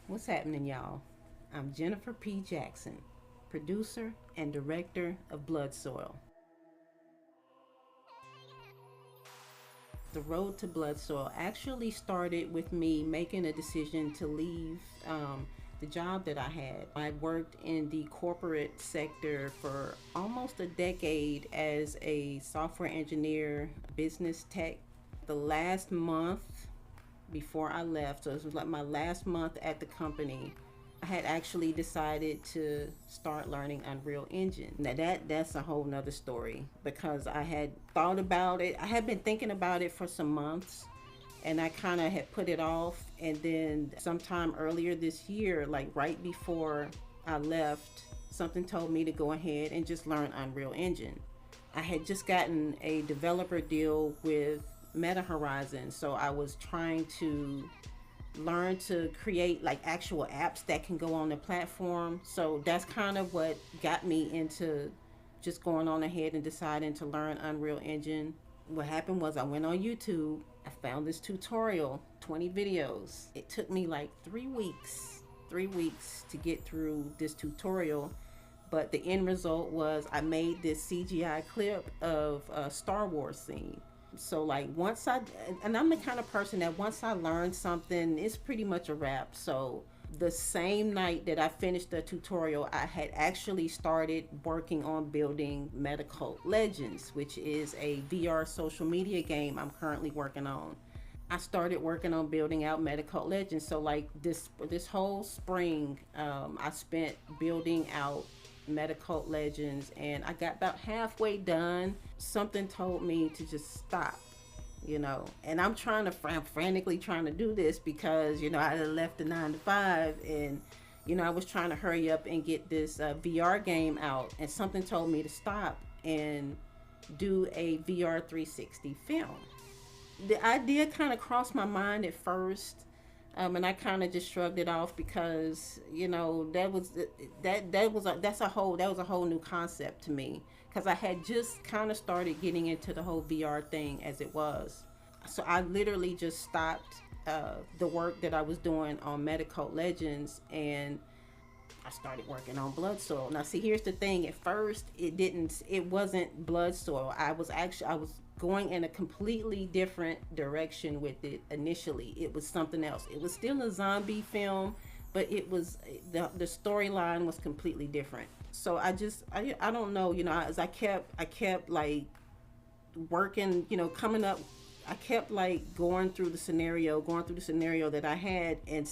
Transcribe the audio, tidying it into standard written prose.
What's happening, y'all? I'm Jennifer P. Jackson, producer and director of BLOODSOIL. The road to BLOODSOIL actually started with me making a decision to leave the job that I had. I worked in the corporate sector for almost a decade as a software engineer, business tech. The last month before I left, so this was like my last month at the company, I had actually decided to start learning Unreal Engine. Now that's a whole nother story because I had thought about it. I had been thinking about it for some months and I kind of had put it off. And then sometime earlier this year, like right before I left, something told me to go ahead and just learn Unreal Engine. I had just gotten a developer deal with Meta Horizon, so I was trying to learn to create like actual apps that can go on the platform. So that's kind of what got me into just going on ahead and deciding to learn Unreal Engine. What happened was I went on YouTube, I found this tutorial, 20 videos. It took me like 3 weeks to get through this tutorial. But the end result was I made this CGI clip of a Star Wars scene. So like and I'm the kind of person that once I learn something, it's pretty much a wrap. So the same night that I finished the tutorial, I had actually started working on building Metacult Legends, which is a VR social media game I'm currently working on. I started working on building out Metacult Legends. So like this whole spring, I spent building out Metacult Legends, and I got about halfway done. Something told me to just stop, and I'm frantically trying to do this because I had left the 9 to 5, and I was trying to hurry up and get this VR game out, and something told me to stop and do a VR 360 film. The idea kind of crossed my mind at first, and I kind of just shrugged it off because that was a whole new concept to me because I had just kind of started getting into the whole VR thing as it was. So I literally just stopped the work that I was doing on Metacult Legends, and I started working on BLOODSOIL. Now, see, here's the thing. At first, it wasn't BLOODSOIL. I was going in a completely different direction with it initially. It was something else. It was still a zombie film, but the storyline was completely different. So I don't know, as I kept like working, coming up, I kept like going through the scenario that I had, and